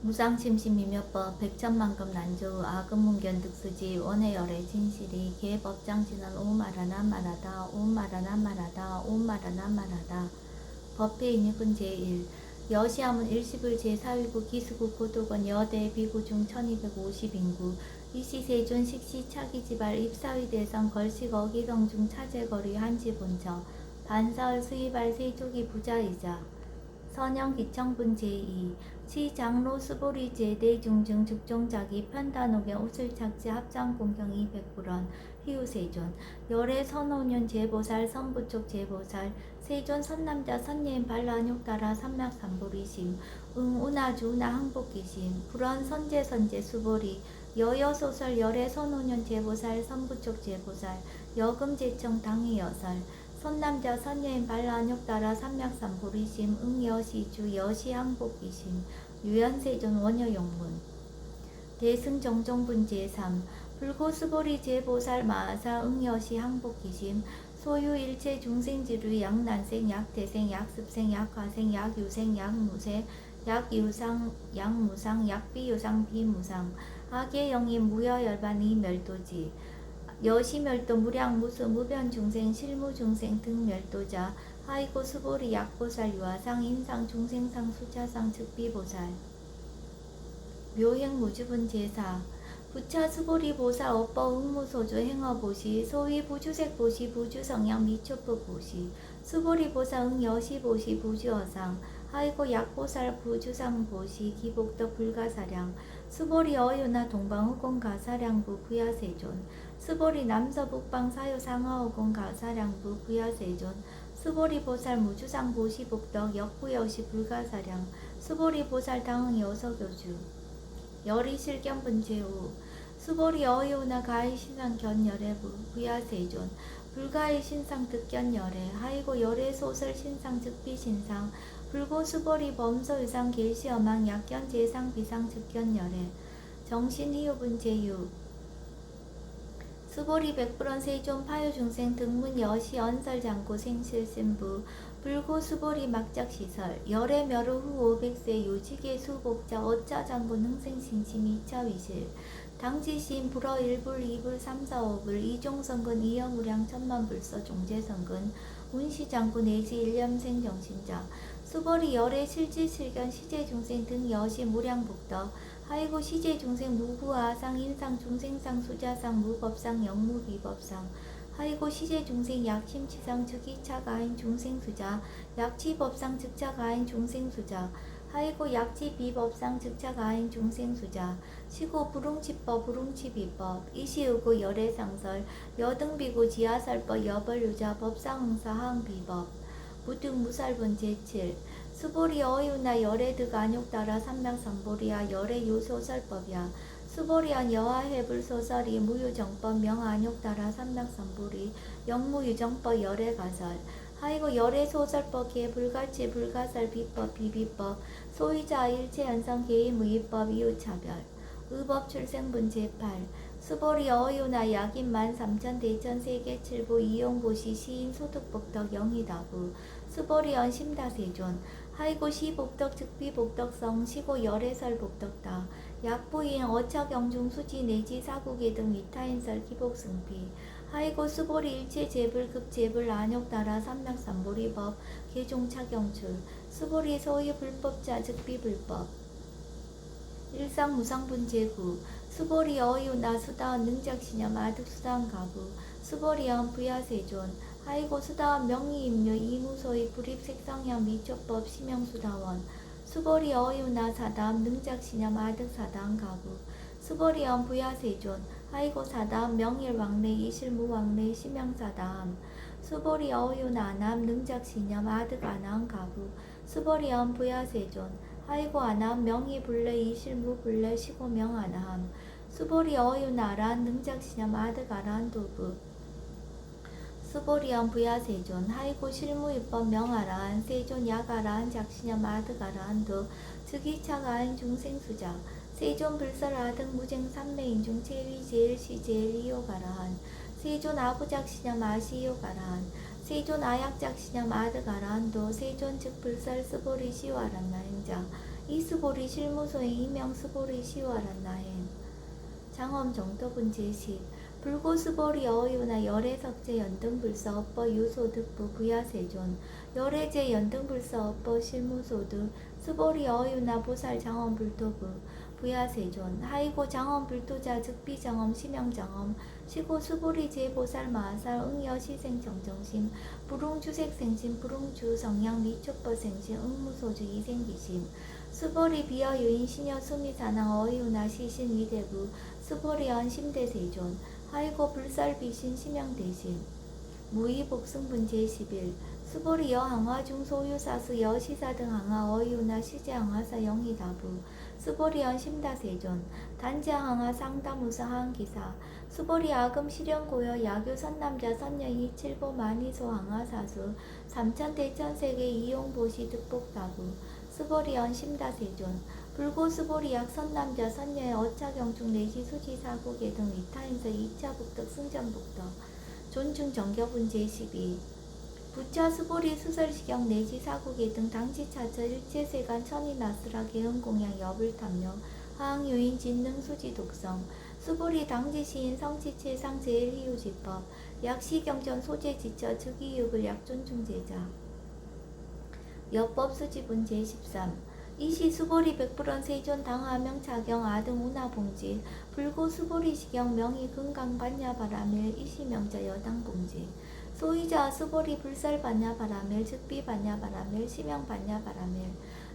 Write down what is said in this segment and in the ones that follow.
무상심심이며법 백천만금 난조 아금문견 득수지 원해열의 진실이 개법장지는 오마라난 말하다 오마라난 말하다 오마라난 말하다 법회인육은 제1 여시함은 일시불 제4위구 기수구 고독은 여대 비구 중 1250인구 이시세존 식시 차기지발 입사위 대성 걸식 어기성 중 차제거리 한지본처 반사을 수의발 세조기 부자이자 선영 기청분 제2 치장로 수보리 제대 중증 죽종자기 편단옥의 옷을 착지 합장 공경 200불원 희우세존 열애 선오년 제보살 선부촉 제보살 세존 선남자 선예인 발라욕 따라 삼맥삼보리심 응우나주 우나 항복기심 불원 선제 수보리 여여소설 열애 선오년 제보살 선부촉 제보살 여금제청 당의여설 선남자 선여인 발라욕 따라 삼맥삼보리심 응여시주 여시항복기심 유연세존 원여용문 대승정종분 제3 불고수보리 제보살 마하사 응여시 항복기심 소유 일체 중생지류 약난생 약대생 약습생 약화생 약유생 약무생 약유상 약무상 약비유상 비무상 악의 영이 무여열반 이멸도지 여시멸도 무량무수 무변중생 실무중생 등멸도자 하이고 수보리 약보살 유아상 인상 중생상 수차상 즉비보살 묘행무주분 제4 부차 수보리 보살 업법 응무소주 행어보시 소위 부주색보시 부주성양 미초법보시 수보리 보살 응여시보시 부주어상 하이고 약보살 부주상보시 기복덕 불가사량 수보리 어유나 동방후공 가사량부 부야세존 수보리 남서북방 사유상하오공 가사량부 부야세존 수보리 보살 무주상 보시 복덕 역부여시 불가사량 수보리 보살 당응 여서교주 열이실견분 제후 수보리 어이오나 가히 신상 견열의 부야세존 불가히 신상 득견열의 하이고 열의 소설 신상 즉비 신상 불고 수보리 범서 유상 계시어망 약견 제상 비상 즉견열의 정신희우분 제유 수보리 백불원 세존 파유중생 등문 여시 언설장고 생실신부 불고 수보리 막작시설 열의 멸후 후 500세 요직의 수복자 어짜장군 흥생신심 2차위실 당지시인 불어 1불 2불 3, 4, 5불 이종성근 이영우량 천만불서 종제성근 운시장군 내지 일념생 정신자 수보리 열의 실지실견 시제중생 등 여시 무량복덕 하이고 시제중생 무구아상 인상 중생상 수자상 무법상 영무비법상 하이고 시제중생 약심치상 즉이차가인 중생수자 약치법상 즉차가인 중생수자 하이고 약지비법상 즉차가인 중생수자 시고 불웅치법 불웅치비법 이시우고 열애상설 여등비고 지하설법 여벌유자 법상응사 항비법 무등무살분 제7 수보리 어유나 열애득 안욕 따라 삼맥삼보리야 열애 유소설법이야 수보리안 여하해불소설이 무유정법 명안욕 따라 삼맥삼보리 영무유정법 열애가설 하이고 열애소설법 개불가치 불가설 비법 비비법 소위자 일체연성 개의무의법 이유차별 의법 출생분 제8 수보리 어유나 약인 13,000 대천 세계칠부 이용보시 시인 소득복덕 영희다부 수보리 언심다세존 하이고 시복덕 즉비복덕성 시고 열애설 복덕다 약부인 어차경중 수지 내지 사국의 등 위타인설 기복승피 하이고 수보리 일체 제불 급제불 안욕 따라 삼맥삼보리법 개종차경출 수보리 소위 불법자 즉비불법 일상무상분 제9 수보리 어유나 수다원 능작시념 아득수다원 가부 수보리언 부야세존 하이고 수다원 명의임료 이무소의 불입색성향 미초법 심형수다원 수보리 어유나 사담 능작시념 아득사다원 가부 수보리언 부야세존 하이고 사담 명일왕래 이실무왕래 심형사담 수보리 어유나 남 능작시념 아득아나원 가부 수보리언 부야세존 하이고 아남 명의불래 이실무불래 시고명아나함 수보리 어유나란 능작시념 아득아란 도부 수보리언 부야세존 하이고 실무입법 명아란 세존 야가란 작시념 아득아란 도 즉이차가인 중생수자 세존 불설아득 무쟁 삼매인중 제위 제일시 제일이요가라한 세존 아부작시념 아시요가라한 세존 아약작시념 아득아란도 세존 즉 불설 스보리 시와란나 행자 이수보리 실무소에 이명수보리 시와란 나행 장엄 정토분 제시 불고수보리 어유나 열애석제 연등불서 업버 유소득부 부야세존 열애제 연등불서 업버 실무소득 수보리 어유나 보살 장엄불토부 부야세존 하이고 장엄불토자 즉비장엄 심영장엄 시고 수보리 제보살 마살 응여시생 정정심 불웅주색생심 불웅주 성양 미촉버생심 응무소주 이생비심 수보리 비어 유인 시녀 수미사낭 어이우나 시신 위대부 수보리언 심대세존 하이고 불설비신 심영대신 무의복승분 제11 수보리 여항화 중소유사수 여시사 등 항화 어이우나 시제항화사 영희다부 수보리언 심다세존 단지항화 상다무사 항기사 수보리 아금 실현고여 야교 선남자 선녀이 칠보 만이소 항화사수 삼천대천세계 이용보시 득복다부 수보리언 심다세존 불고수보리약 선남자 선녀의 어차경중 내지 수지사고계 등 위타인서 2차 북덕 승전북덕 존중 정겨분 제12 부차 수보리 수설시경 내지 사고계 등 당지차처 일체세간 천이나스라 계흥공양 여불탐명 하항요인 진능 수지 독성 수보리 당지시인 성지체상 제일희우지법 약시경전 소재지처 즉이육을 약존중제자 여법수지분 제13 이시 수보리 백불원 세존 당하명 차경 아등 운하봉지 불고 수보리 시경 명의 금강 반야 바라밀 이시명자 여당 봉지 소이자 수보리 불설 반야 바라밀 즉비 반야 바라밀 시명 반야 바라밀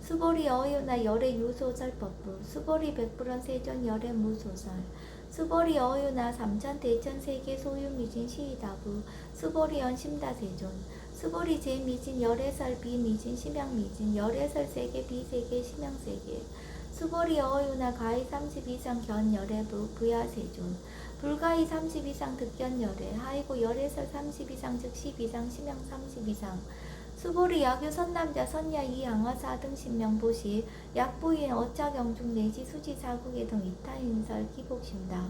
수보리 어유나 열의 유소설법부 수보리 백불원 세존 열의 무소설 수보리 어유나 삼천 대천 세계 소유 미진 시이다부 수보리 연심다 세존 수보리 제미진 열애설 비미진 심양미진 열애설 세계 비세계 심양세계 수보리 어유나 가히 30 이상 견 열애부 부야세존 불가히 30 이상 득견 열애 하이고 열애설 30 이상 즉 10 이상 심양 30 이상 수보리 야교 선남자 선야 이항화 사등 신명보시 약부인 어차경중 내지 수지사국의 등 이타인설 기복심다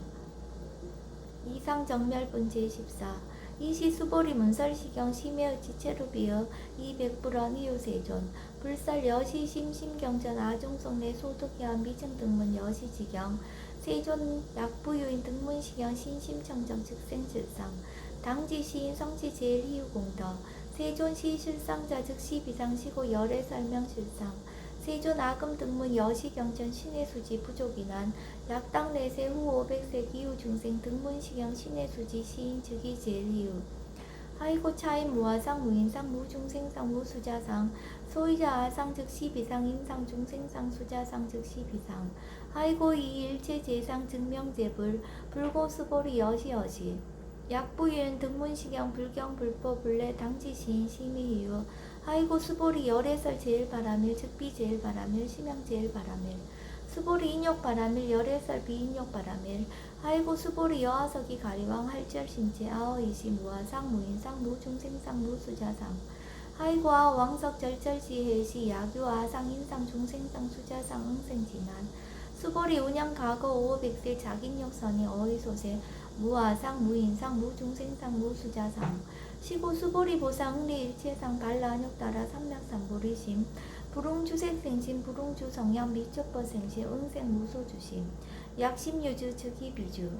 이상 정멸분 제14 이시 수보리 문설시경 심해의 지체루비어 이백불원 이유세존 불설 여시 심심경전 아종송내 소득현 미증등문 여시지경 세존 약부유인 등문시경 신심청정 즉생실상 당지시인 성지제일희유공덕 세존 시실상자 즉 시비상시고 열애 설명실상 세존 아금 등문 여시경전 신의수지 부족인한 약당 내세 후 500세 기후 중생 등문시경 신의수지 시인 즉이 제일희유 하이고 차인 무아상 무인상 무중생상 무수자상 소이자 아상 즉 시비상 인상 중생상 수자상 즉 시비상 하이고 이일체 제상 증명제불 불고수보리 여시여시 약부유인 등문시경 불경 불법 불례 당지시인 심의이유 하이고 수보리 열애설 제일바라밀 즉비 제일바라밀 심양 제일바라밀 수보리 인욕바라밀 열애설 비인욕바라밀 하이고 수보리 여하석이 가리왕 할절신체 아어이시 무아상 무인상 무중생상 무수자상 하이고 아왕석 절절시해시 야교 아상 인상 중생상 수자상 응생진한 수보리 운양 과거 500세 자긴욕선이 어이소세 무아상 무인상 무중생상 무수자상 시고 수보리 보상 응리일체상 발라안욕따라 삼맥삼보리심 불웅주색생심 불웅주 성양 미촉버생심 응생 무소주심 약심유주 즉이비주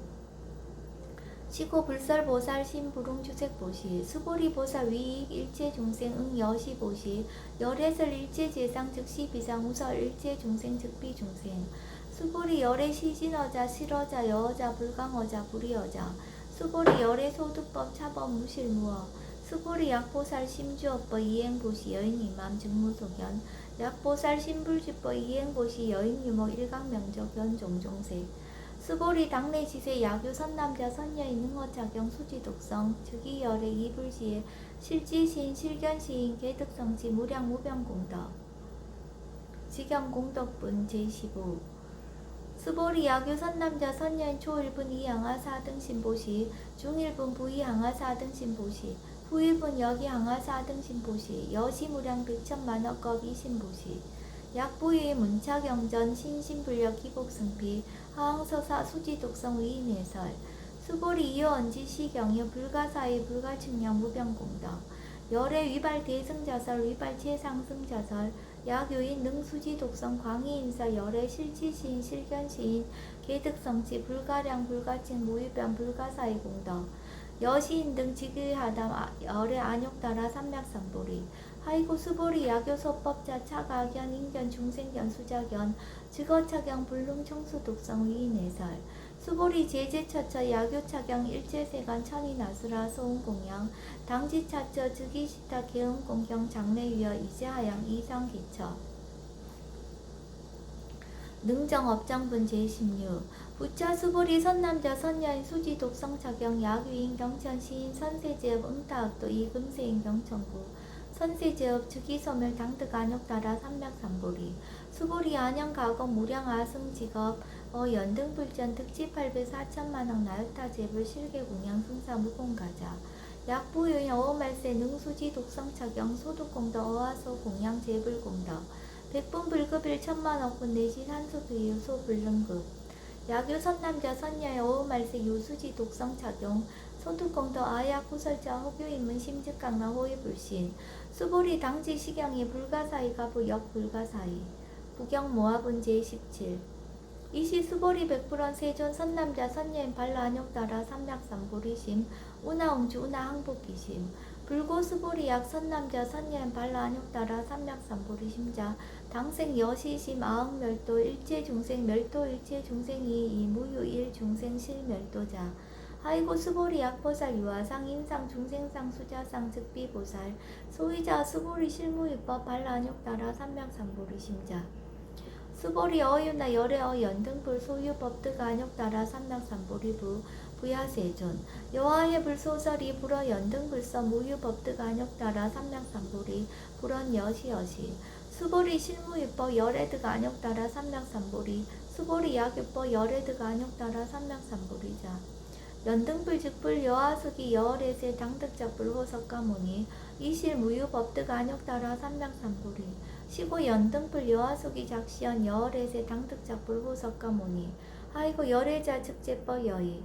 시고 불설보살 신불웅주색보시 수보리보살 위익 일체중생 응여시보시 열애설 일체제상 즉시비상 우설 일체중생 즉비중생 수보리 열애 시진어자 실어자 여어자 불강어자 불이어자 수보리 열애 소득법 차법 무실무어 수보리 약보살 심주업법 이행보시 여인이맘 증무소견 약보살 신불주법 이행보시 여인유목 일강명적 연종종세 수보리 당내지세 야교 선남자 선녀인 능어작용 수지독성 즉이 열애 이불시에 실지시인 실견시인 개득성지 무량 무병공덕 직영공덕분 제15 수보리 야교 선남자 선녀인 초일분 이항화 사등 신보시 중일분 부이항화 사등 신보시 후일분 여기항화 사등 신보시 여시무량 백천만억겁 이신보시 약부의 문차경전 신신불력 기복승피 하항서사 수지독성 위인해설 수보리 이어언지 시경여 불가사의 불가측량 무병공덕 열애 위발 대승자설 위발 최상승자설 야교인 능수지 독성 광희인설 열애 실지시인 실견시인 계득성치 불가량 불가칭 무유변 불가사의 공덕 여시인 등 직의하담 열애 안욕따라 삼맥삼보리 하이고 수보리 야교소법자 차가견 인견 중생견 수자견 즉어차경 불능 청수 독성 위인해설 수보리 제제처처 야교차경 일제세간 천인아수라 소음공양 당지차처 즉이시타 개음공경 장래위여 이제하양 이상기처 능정업장분 제16 부차 수보리 선남자 선여인 수지 독성차경 야규인 경천 시인 선세제업 응타악도 이금세인 경천구 선세제업 즉이소멸 당득 안욕따라 삼맥삼보리 수보리 안양가검 무량아승직업 연등불전 득지8배 4천만억 나역타 제불 실계공양 승사 무공가자 약부요인 어어말세 능수지 독성차경 소득공덕 어화소 공양 제불공덕 백분 불급일 천만억분 내시 산소비유 소불능급 야교 선남자 선녀의 어어말세 유수지 독성차경 소득공덕 아약 구설자 호교인문 심즉강나 호위불신 수보리 당지 시경이 불가사의가 부역 불가사의 부경 모합은 제17 이시 수보리 백불원 세존 선남자 선녀인 발라안욕따라 삼맥삼보리심 우나옹주 우나항복기심 불고 수보리 약 선남자 선녀인 발라안욕따라 삼맥삼보리심자 당생 여시심 아흥멸도 일체중생 멸도 일체중생이 이무유 일중생 실멸도자 하이고 수보리 약보살 유아상 인상 중생상 수자상 즉비보살 소위자 수보리 실무위법 발라안욕따라 삼맥삼보리심자 수보리 어유나 열애어 연등불 소유법득 안욕따라 삼맥삼보리부 부야세존 여와의 불소설이 불어 연등불서 무유법득 안욕따라 삼맥삼보리 불언 여시여시 수보리 실무유법 열애득 안욕따라 삼맥삼보리 수보리 약유법 열애득 안욕따라 삼맥삼보리자 연등불 즉불 여하숙이 여월에세 당득작불 호석가모니 이실 무유법득 안욕따라 삼맥삼보리 시고 연등불 여하숙이 작시연 여월에세 당득작불 호석가모니 하이고 열애자 즉제법 여의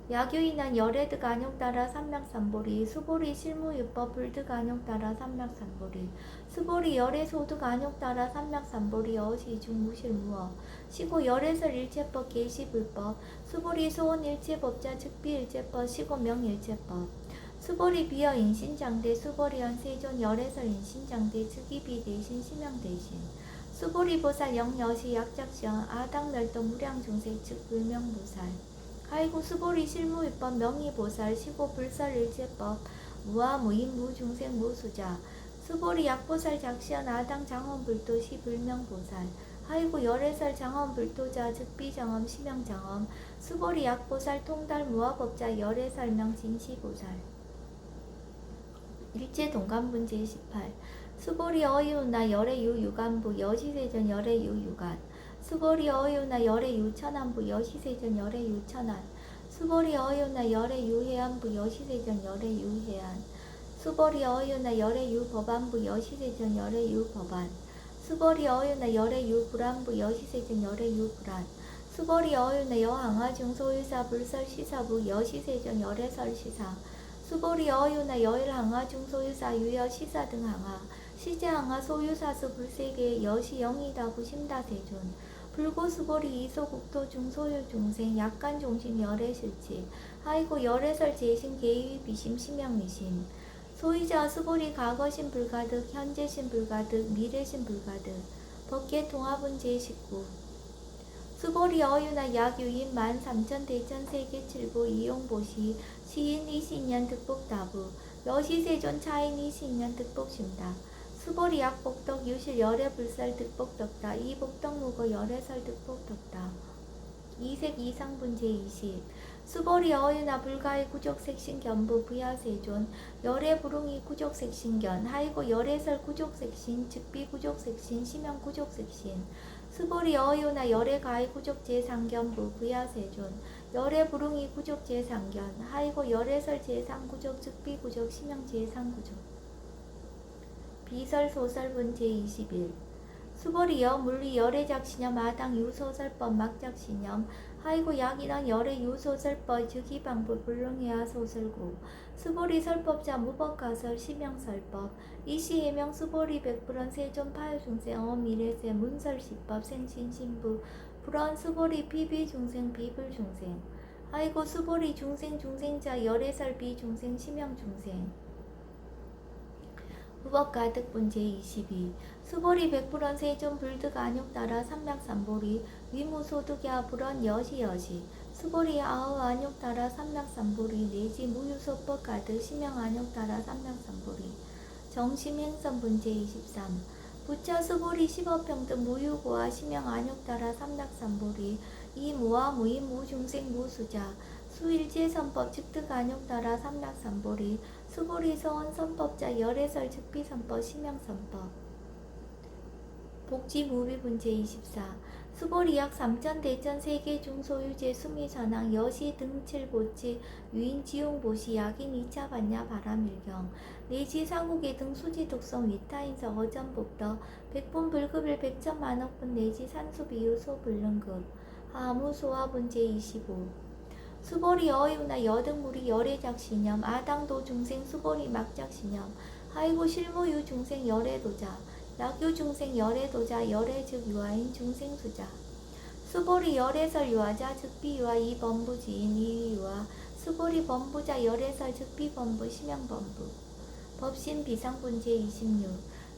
야교인한 열애득 안욕따라 삼맥삼보리 수보리 실무유법 불득 안욕따라 삼맥삼보리 수보리 열애소득 안욕따라 삼맥삼보리 어시중 무실무어 시고 열애설 일체법 계시불법 수보리 소원 일체법자 즉비 일체법 시고 명일체법 수보리 비어 인신장대 수보리연 세존 열애설 인신장대 즉이비 대신 심형 대신 수보리 보살 영여시 약작시연 아당멸도 무량중생 즉 불명보살 하이고 수보리 실무위법 명의보살 시고 불설일체법 무아무인 무중생 무수자 수보리 약보살 작시연 아당 장엄불도 시불명보살 하이고 열애설 장엄불도자 즉비정엄 심형정엄 수보리 약보살 통달 무아법자 열애설명 진시보살 일제동간분 제18 수보리 어유나 열애유 유간부 여시세전 열애유 유간 수보리 어유나 열애유 천안부 여시세전 열애유 천안 수보리 어유나 열애유 해안부 여시세전 열애유 해안 수보리 어유나 열애유 법안부 여시세전 열애유 법안 수보리 어유나 열애유 불안부 여시세전 열애유 불안 수보리 어유나 여항하 중소유사 불설 시사부 여시세전 열애설 시사 수보리 어유나 여일항하 중소유사 유여 시사 등 항하 시제항하 소유사수 불세계 여시 영이다 부심다세존 불고 수보리 이소국토 중소유 중생 약간 종신 열애실치 하이고 열애설 제신 계위 비심 심형리심 소유자 수보리 과거신 불가득 현재신 불가득 미래신 불가득 법계 통합은 제19 수보리 어유나 약유인 13,000 대천 세계 칠부 이용보시 시인 이신년 득복다부 여시세존 차인 이신년 득복심다 수보리 약복덕 유실 열애불살 득복덕다 이복덕 무거 열애설 득복덕다 이색 이상분 제20 수보리 어유나 불가의 구족색신 견부 부야세존 열애부릉이 구족색신견 하이고 열애설 구족색신 즉비 구족색신 심형 구족색신 수보리 어유나 열애가의 구족제상견부 부야세존 열애부릉이 구족제상견 하이고 열애설 제상구족 즉비 구족 심형 제상구족 비설 소설분 제21 수보리 여 물리 열애작신념 아당 유소설법 막작신념 하이고 약이란 열애 유소설법 즉이방부 불능해야 소설고 수보리 설법자 무법가설 심형설법 이시해명 수보리 백불원 세존 파유중생 어미래세 문설시법 생신신부 불원 수보리 비비중생 비불중생 하이고 수보리 중생자 열애설 비중생 심형중생 무법가득분 제22 수보리 백불원 세존 불득 안욕따라 삼맥삼보리 위무소득야 불원 여시여시 수보리 아우 안욕따라 삼맥삼보리 내지 무유소법 가득 심형 안욕따라 삼맥삼보리 정심행선분 제23 부처 수보리 10어평등 무유고와 심형 안욕따라 삼맥삼보리 이무와 무인 무중생 무수자 수일제선법 즉득 안욕따라 삼맥삼보리 수보리 서원 선법자 열애설 즉비선법 심형선법 복지무비분 제24 수보리약 삼천대천 세계 중소유제 수미전항 여시 등칠보치 유인 지용보시 약인 2차 반야 바람일경 내지 사국의 등 수지독성 위타인서 어전복더 백분 불급일 백천만억분 내지 산수비유 소불능급 하무소화분 제25 수보리 어유나 여등무리 열애작신념 아당도 중생 수보리 막작신념 하이고 실무유 중생 열애도자 약유 중생 열애도자 열애 즉 유아인 중생수자 수보리 열애설 유아자 즉 비유아 이범부지인 이유아 수보리 범부자 열애설 즉 비범부 심형범부 법신 비상분 제26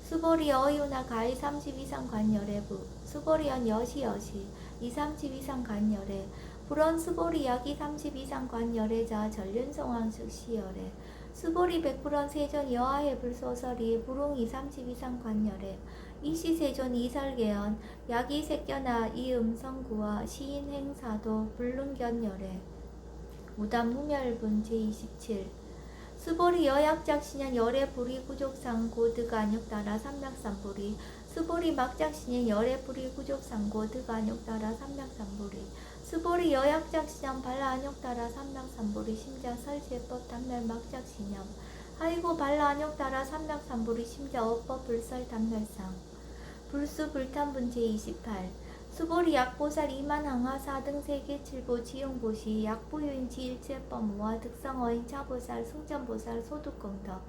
수보리 어유나 가히 30 이상 관열애부 수보리연 여시여시 2, 30 이상 관열애 불원 수보리 약이 30 이상 관열애자 전륜성왕 즉 시열애 수보리 백불원 세존 여하해 불소설이 불웅 2, 30 이상 관열애 이시세존 이설계연 약이 색견아 이음성구와 시인행사도 불능견열애 무담 무멸분 제27 수보리 여약작신연 열애 불이 구족상 고득 안욕따라 삼맥삼보리 수보리 막작신연 열애 불이 구족상 득 안욕따라 삼맥삼보리 수보리 여약작신연 발라 안욕따라 삼맥삼보리 심자 설제법 단멸 막작신연 하이고 발라 안욕따라 삼맥삼보리 심자 어법 불설 단멸상 불수 불탄분 제28 수보리 약보살 이만항하 4등 세계 7보 지용보시 약보유인지 일체법무와 득성어인 차보살 승전보살 소득공덕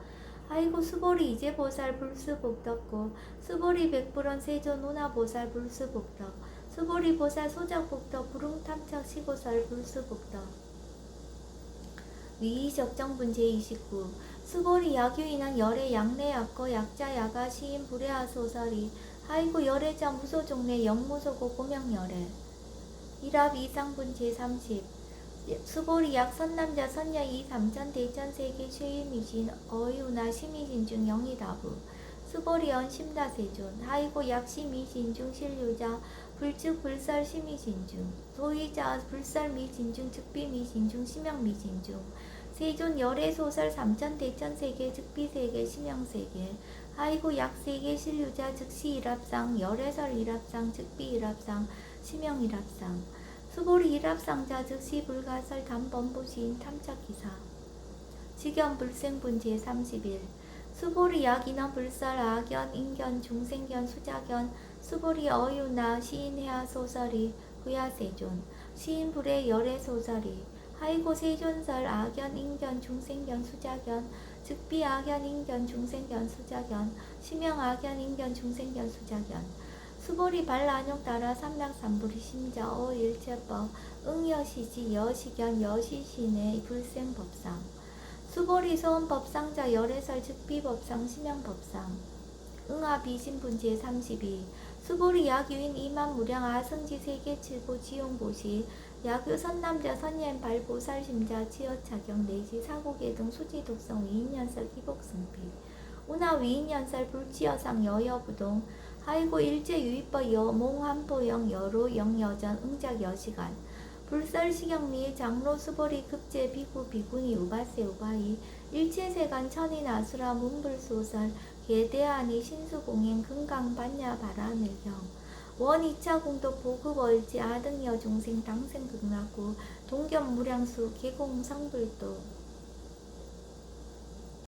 아이고 수보리 이제보살 불수복덕고 수보리 백불원 세존 운하보살 불수복덕 수보리 보살 소작복덕 불웅탐착 시고설 불수복덕 위의적정분 제29 수보리 약유인한 열애 약내 약거 약자 야가 시인 불애하 소설이 하이고 열애자 무소종래 영무소고 고명열애 일합 이상분 제30 수보리 약 선남자 선녀 이 삼천 대천 세계 최유미진 어유나 심의진 중 영이다부 수보리 연 심다세존 하이고 약 심의진 중 실류자 불즉 불설 심의진 중 소위자 불설 미진 중 즉비 미진 중 심형 미진 중 세존 열애 소설 삼천 대천 세계 즉비 세계 심형 세계 하이고 약세계 실류자 즉시 일합상 열애설 일합상 즉비 일합상 심형 일합상 수보리 일합상자 즉시 불가설 담범부시인 탐착기사 직연 불생분 제31 수보리 약인원 불설 아견 인견 중생견 수자견 수보리 어유나 시인해야 소설이 구야세존 시인불의 열애 소설이 하이고 세존설 아견 인견 중생견 수자견 즉비 아견 인견 중생견 수자견 심형 아견 인견 중생견 수자견 수보리 발라안욕 따라 삼맥삼불이 심자 어일체법 응여시지 여시견 여시신의 불생법상 수보리 소원법상자 열애설 즉비법상 심형법상 응아비신분 제32 수보리 약유인 이만무량 아성지 세계칠보 지용보시 약유 선남자 선예인 발보살 심자 치여차경 내지 사고계 등 수지독성 위인연설 기복승피 운하 위인연설 불치여상 여여부동 하이고 일제유의법 여몽한포영 여로 영여전 응작 여시간 불설시경미 장로 수보리 급제 비구 비군이 우바세 우바이 일체세간 천인 아수라 문불소설 계대하니 신수공행 금강반야 바라밀경 원 2차 공덕 보급월지 아등여 중생 당생극락구 동견무량수 계공성불도